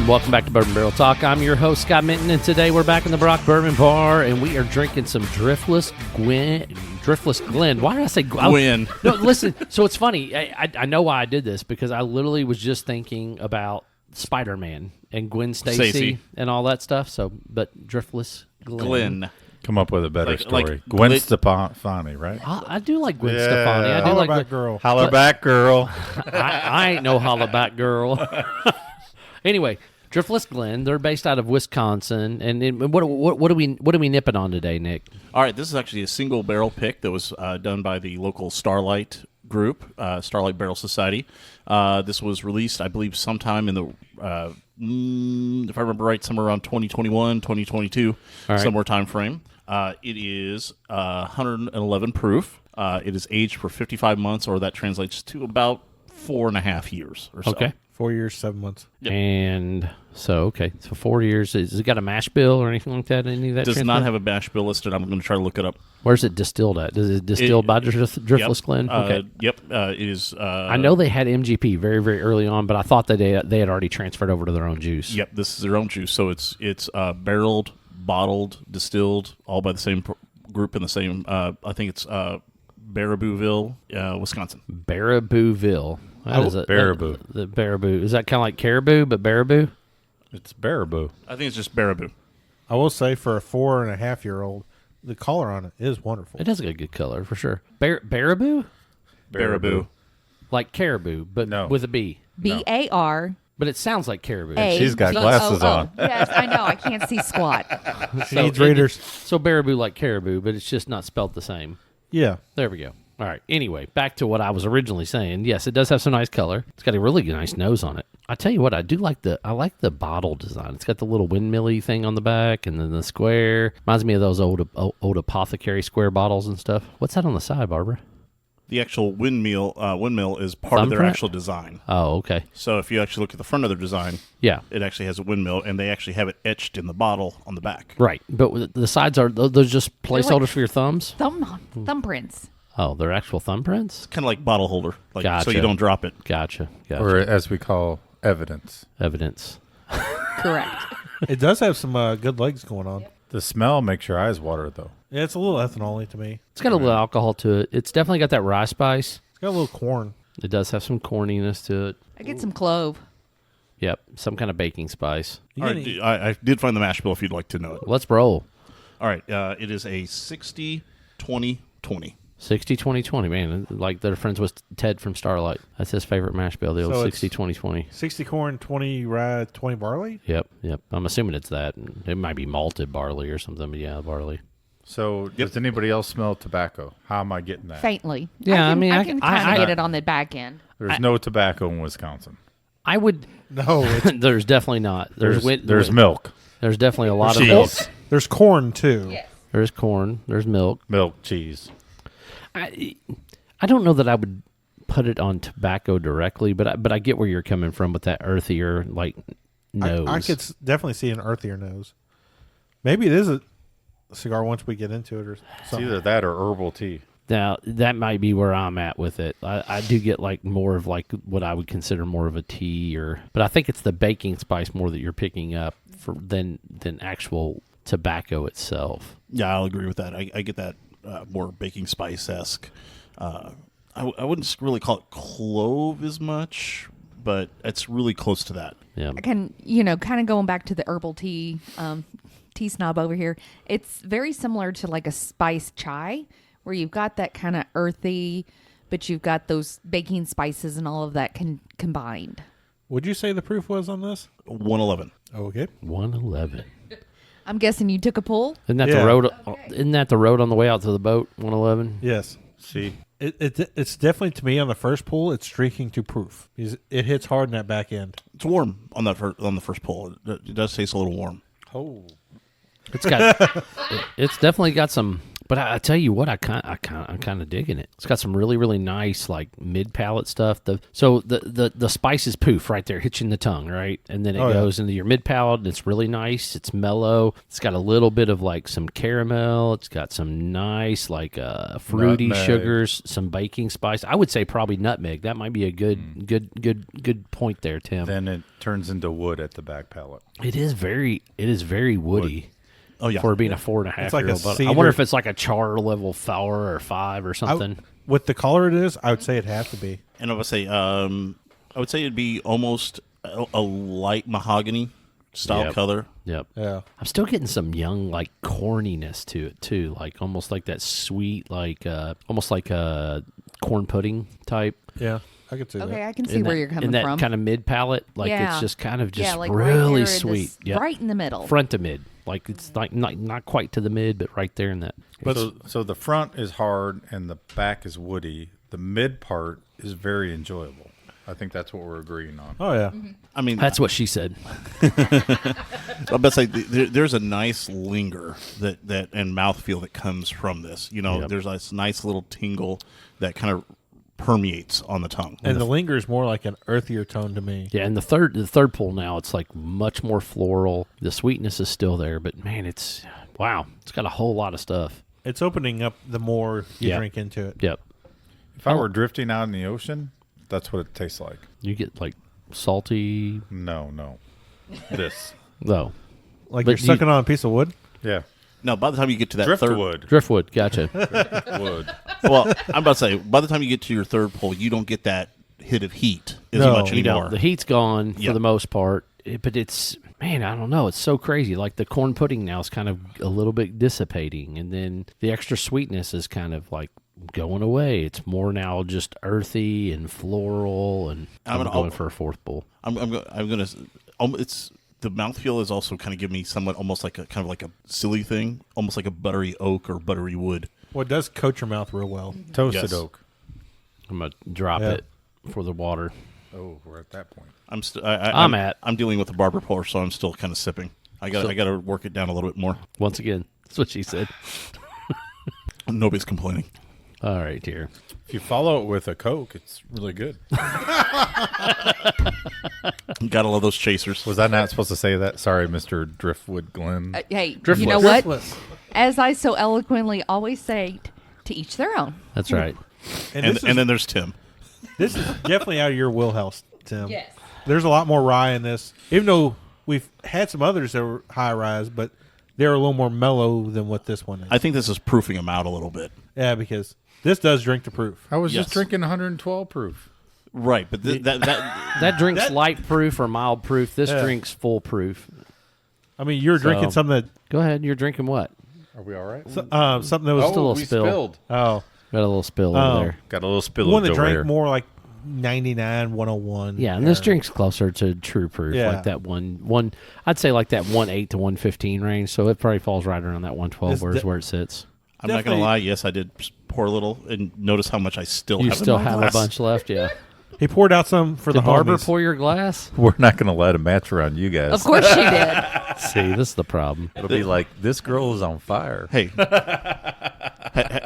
welcome back to Bourbon Barrel Talk. I'm your host, Scott Minton, and today we're back in the Brock Bourbon Bar, and we are drinking some Driftless Glen. Why did I say Gwen? No, listen, so it's funny. I know why I did this, because I literally was just thinking about Spider-Man and Gwen Stacy and all that stuff, but Driftless Glen. Come up with a better story. like Gwen Stefani, right? I do like Gwen Stefani. I do Holler like back girl. Holler back, girl. I ain't no holla back girl. Anyway, Driftless Glen. They're based out of Wisconsin, and what are we nipping on today, Nick? All right, this is actually a single barrel pick that was done by the local Starlight group, Starlight Barrel Society. This was released, I believe, sometime in the, if I remember right, somewhere around 2021, 2022, somewhere time frame. It is 111 proof. It is aged for 55 months, or that translates to about 4.5 years or so. Okay. 4 years, 7 months. Yep. And so 4 years. Has it got a mash bill or anything like that? Any of that? Does not have a mash bill listed. I'm going to try to look it up. Where's it distilled at? Is it distilled by Driftless Glen? Okay. Yep. It is. I know they had MGP very, very early on, but I thought that they had already transferred over to their own juice. Yep. This is their own juice. So it's barreled, bottled, distilled, all by the same group in the same. I think it's Baraboo, Wisconsin. Baraboo. That is Baraboo. The Baraboo. Is that kind of like caribou, but Baraboo? It's Baraboo. I think it's just Baraboo. I will say for a 4.5-year-old, the color on it is wonderful. It does get a good color for sure. Baraboo? Baraboo. Like caribou, but No. with a B. B-A-R. But it sounds like caribou. She's got glasses on. Yes, I know. I can't see squat. She needs readers. So Baraboo like caribou, but it's just not spelled the same. Yeah. There we go. All right. Anyway, back to what I was originally saying. Yes, it does have some nice color. It's got a really nice nose on it. I tell you what, I like the bottle design. It's got the little windmill-y thing on the back, and then the square. Reminds me of those old apothecary square bottles and stuff. What's that on the side, Barbara? The actual windmill is part of their Thumbprint? actual design. Oh, okay. So if you actually look at the front of their design, Yeah. it actually has a windmill, and they actually have it etched in the bottle on the back. Right. But the sides are those just placeholders for your thumbs? Thumbprints. Oh, they're actual thumbprints? Kind of like bottle holder, like Gotcha. so you don't drop it. Gotcha. Or as we call evidence. Evidence. Correct. It does have some good legs going on. The smell makes your eyes water, though. Yeah, it's a little ethanol-y to me. It's got a little alcohol to it. It's definitely got that rye spice. It's got a little corn. It does have some corniness to it. I get some clove. Yep. Some kind of baking spice. You All can right, eat- I did find the mash bill if you'd like to know it. Let's roll. All right, it is a 60-20-20. 60-20-20, man. Like they're friends with Ted from Starlight. That's his favorite mash bill, the old So it's 60-20-20. 60 corn, 20 rye, 20 barley? Yep. I'm assuming it's that. It might be malted barley or something, but yeah, barley. So does anybody else smell tobacco? How am I getting that? Faintly. Yeah, I mean, I can kind I- of get it on the back end. There's no tobacco in Wisconsin. I would. No, it's, There's definitely not. There's milk. There's definitely a lot of Cheese. milk. there's corn, too. Yes. There's corn. There's milk. Milk, cheese. I don't know that I would put it on tobacco directly, but I get where you're coming from with that earthier like nose. I could definitely see an earthier nose. Maybe it is a cigar once we get into it or It's something. either that or herbal tea. Now that might be where I'm at with it. I do get like more of like what I would consider more of a tea, but I think it's the baking spice more that you're picking up than actual tobacco itself. Yeah, I'll agree with that. I get that more baking spice-esque. I wouldn't really call it clove as much, but it's really close to that. Yeah. I can, kind of going back to the herbal tea, tea snob over here. It's very similar to like a spice chai, where you've got that kind of earthy, but you've got those baking spices and all of that combined. Would you say the proof was on this? 111. Okay. 111. I'm guessing you took a pull. Isn't that Yeah. the road? Isn't that the road on the way out to the boat? 111. Yes. See? It's definitely, to me, on the first pull, it's streaking to proof. It hits hard in that back end. It's warm on that on the first pull. It does taste a little warm. Oh. It's got. It's definitely got some But I tell you what, I'm kind of digging it. It's got some really, really nice like mid palate stuff. The spices poof right there, hits you in the tongue, right, and then it goes into your mid palate. And it's really nice. It's mellow. It's got a little bit of like some caramel. It's got some nice like fruity Nutmeg. sugars, some baking spice. I would say probably nutmeg. That might be a good point there, Tim. Then it turns into wood at the back palate. It is very woody. Oh yeah, For being a 4.5 It's like year a old, but I cedar- wonder if it's like a char level 4 or 5 or something. With the color it is, I would say it has to be. and I would say it'd be almost a light mahogany style Yep. color. Yep. Yeah. I'm still getting some young like corniness to it too, like almost like that sweet, like almost like a corn pudding type. Yeah. I could see Okay, that. I can see In where that- you're coming in that from. kind of mid palate, like Yeah. it's just kind of just yeah, like right really there, sweet. this- Yep. right in the middle. Front to mid, like it's like not quite to the mid, but right there in that. So the front is hard and the back is woody. The mid part is very enjoyable. I think that's what we're agreeing on. Oh yeah. I mean, That's what she said. I'm about to say there's a nice linger that and mouthfeel that comes from this. You know, Yep. there's this nice little tingle that kind of permeates on the tongue. And the linger is more like an earthier tone to me. Yeah, and the third pull now, it's like much more floral. The sweetness is still there, but man, it's wow, it's got a whole lot of stuff. It's opening up the more you Yeah. drink into it. Yep, If I were drifting out in the ocean, that's what it tastes like. you get like salty. No. This. No, Like But you're sucking on a piece of wood. Yeah. No, by the time you get to that third, Driftwood. driftwood. Gotcha. Wood. well, I'm about to say by the time you get to your third pull, you don't get that hit of heat as No, much You anymore. know, the heat's gone for Yep. the most part, but it's man, I don't know. It's so crazy. Like the corn pudding now is kind of a little bit dissipating, and then the extra sweetness is kind of like going away. It's more now just earthy and floral, and I'm gonna- going I'll- for a fourth pull. I'm gonna. It's the mouthfeel is also kind of give me somewhat almost like a kind of like a silly thing, almost like a buttery oak or buttery wood. Well, it does coat your mouth real well. Toasted Yes. oak. I'm gonna drop Yeah. it for the water. Oh, we're at that point. I'm dealing with a barber pole, so I'm still kind of sipping. I got to work it down a little bit more. Once again, that's what she said. Nobody's complaining. All right, here. If you follow it with a Coke, it's really good. Gotta love those chasers. Was I not supposed to say that? Sorry, Mr. Driftwood Glen. Hey, Driftless. you know what? Driftless. As I so eloquently always say, to each their own. That's right. And, And, this, and is, then there's Tim. this is definitely out of your wheelhouse, Tim. Yes. There's a lot more rye in this. Even though we've had some others that were high rise, but they're a little more mellow than what this one is. I think this is proofing them out a little bit. Yeah, because this does drink to proof. I was Yes. just drinking 112 proof. Right, but that That drink's light proof or mild proof. This Yeah. drink's full proof. I mean, you're drinking So- something Go ahead. You're drinking what? Are we all right? something that was a little we spill. spilled. oh Got a little spill Oh. over there. Got a little spill one of that drank there. more like 99, 101. Yeah, and this or- drink's closer to true proof, Yeah. like that one. I'd say like that 1.8 to 115 range. So it probably falls right around that 112, This where's de- where it sits. I'm not Definitely- gonna lie. Yes, I did pour a little, and notice how much I still You have. still in my have glass. a bunch left, yeah. He poured out some for Did the Barber homies. pour your glass? We're not going to let a match around you guys. Of course she did. See, this is the problem. It'll be like, this girl is on fire. Hey,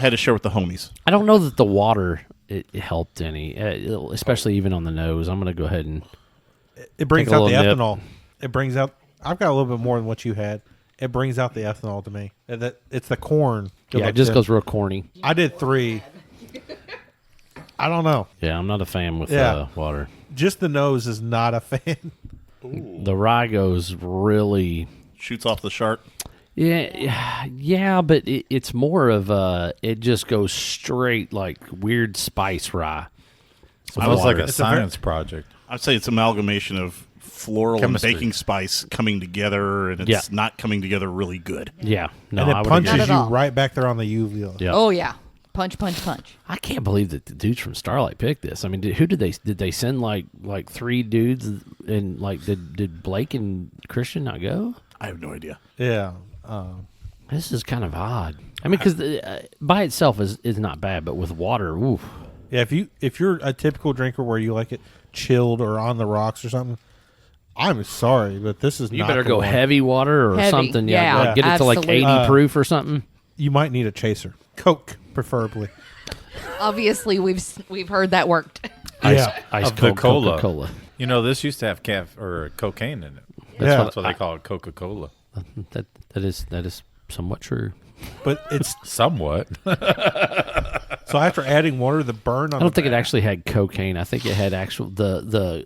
had to share with the homies. I don't know that the water it helped any, especially even on the nose. I'm going to go ahead and It brings Take a out the little nip. ethanol. It brings out. I've got a little bit more than what you had. It brings out the ethanol to me. And that it's the corn. yeah, it just goes real corny. I did 3. I don't know. Yeah, I'm not a fan with Yeah. water. Just the nose is not a fan. The rye goes really. Shoots off the chart. Yeah, but it's more of it just goes straight like weird spice rye. It was like a It's a science project. I'd say it's amalgamation of floral Chemistry. and baking spice coming together, and it's Yeah. not coming together really good. Yeah, no, And I it would punches agree. Not you at all. right back there on the uvula. Yeah. Oh, yeah. Punch, punch, punch. I can't believe that the dudes from Starlight picked this. I mean, who did they send like 3 dudes and like did Blake and Christian not go? I have no idea. Yeah. This is kind of odd. I mean, because by itself is not bad, but with water, oof. Yeah, if you're a typical drinker where you like it chilled or on the rocks or something, I'm sorry, but this is You not better the go one. heavy water or Heavy, something. yeah. Like, get it to like Absolutely. 80 proof or something. you might need a chaser. Coke, preferably. Obviously, we've heard that worked. Yeah. Ice Of the cold cola. Coca-Cola. You know, this used to have cocaine in it. Yeah. That's why they call it Coca-Cola. That is somewhat true. But it's Somewhat. so after adding water, the burn on I don't think it actually had cocaine. I think it had actual the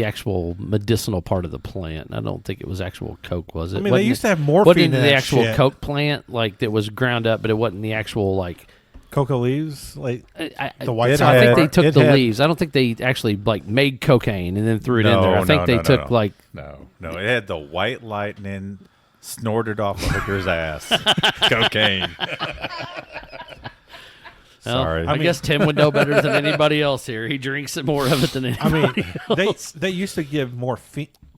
actual medicinal part of the plant. I don't think it was actual coke, was it? I mean, they Wasn't used it- to have morphine Wasn't in the that actual shit. coke plant like that was ground up, but it wasn't the actual like. coca leaves. Like The white I think had- they took it the had- leaves. I don't think they actually like made cocaine and then threw it in there. I think they took like. No. It had the white lightning snorted off a hooker's ass. Cocaine. Well, Sorry. I guess Tim would know better than anybody else here. He drinks more of it than I anybody mean, else. they used to give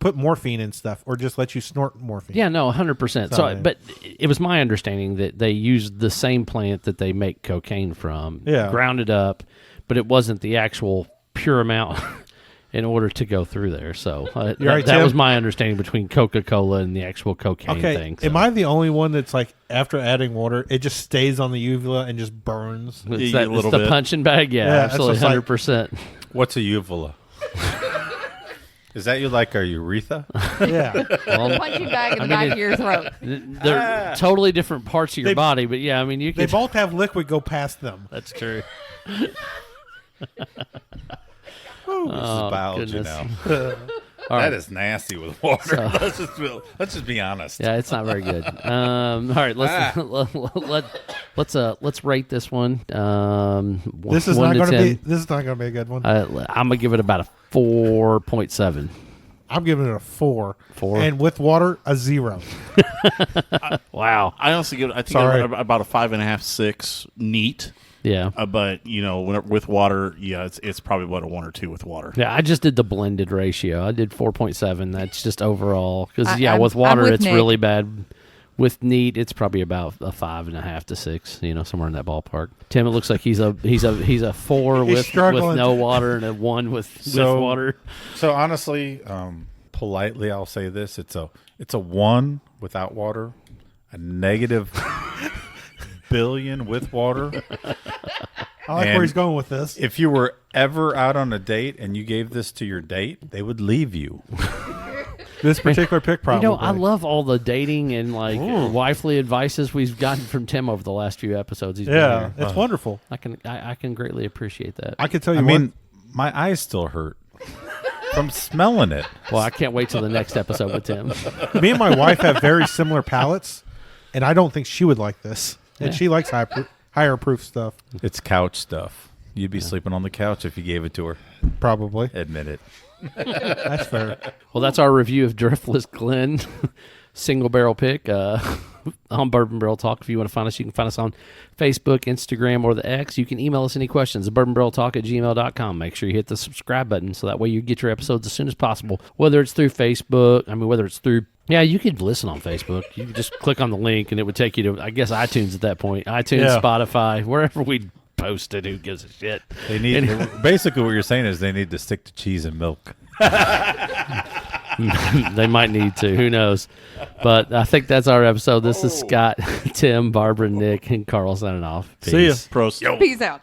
put morphine in stuff, or just let you snort morphine. Yeah, no, 100%. So, Sorry. but it was my understanding that they used the same plant that they make cocaine from, Yeah. ground it up, but it wasn't the actual pure amount in order to go through there. So right, that Tim? was my understanding between Coca-Cola and the actual cocaine Okay, thing. So. am I the only one that's like after adding water, it just stays on the uvula and just burns? It's, Yeah, that, a it's little the bit. punching bag? Yeah, Yeah, that's absolutely, just like- 100%. What's a uvula? Is that you like a urethra? Yeah, Well, Punch you back in the I mean, back it- of your throat. they're totally different parts of your They- body, but yeah, I mean, you they can. both have liquid go past them. That's true. This is biology goodness. now. All That right. is nasty with water. let's just be honest. Yeah, it's not very good. All right, let's rate this one. This is 1 not to going to 10. be. This is not going to be a good one. I'm gonna give it about a 4.7. I'm giving it a 4. 4? And with water, a 0. Wow. I honestly give it, I think Sorry. about a 5.5, 6 neat. Yeah. But with water, yeah, it's probably about a 1 or 2 with water. Yeah, I just did the blended ratio. I did 4.7. That's just overall because I'm- with I'm water with it's Nick. really bad. With neat, it's probably about a 5.5 to 6. Somewhere in that ballpark. Tim, it looks like he's a 4 He's with struggling. no water and a 1 with water. So honestly, politely, I'll say this: it's a 1 without water, a negative billion with water. I like And where he's going with this. If you were ever out on a date and you gave this to your date, they would leave you. This particular pick, probably. I love all the dating and wifely advices we've gotten from Tim over the last few episodes. He's been Yeah, here. it's wonderful. I can greatly appreciate that. I can tell you. I mean, my eyes still hurt from smelling it. Well, I can't wait till the next episode with Tim. me and my wife have very similar palates, and I don't think she would like this. And Yeah. she likes higher proof stuff, It's couch stuff. You'd be sleeping on the couch if you gave it to her. probably. Admit it. That's fair. Well, that's our review of Driftless Glen single barrel pick on Bourbon Barrel Talk. If you want to find us, you can find us on Facebook, Instagram, or the X. You can email us any questions at bourbonbarreltalk@gmail.com. Make sure you hit the subscribe button so that way you get your episodes as soon as possible, whether it's through Facebook. Whether it's through you could listen on Facebook. You could just click on the link and it would take you to, I guess, iTunes at that point. iTunes, Yeah. Spotify, wherever we post it. Who gives a shit? They need basically what you're saying is they need to stick to cheese and milk. They might need to. Who knows? But I think that's our episode. This is Scott, Tim, Barbara, Nick, and Carl signing off. See ya. Peace. Pros. Peace out.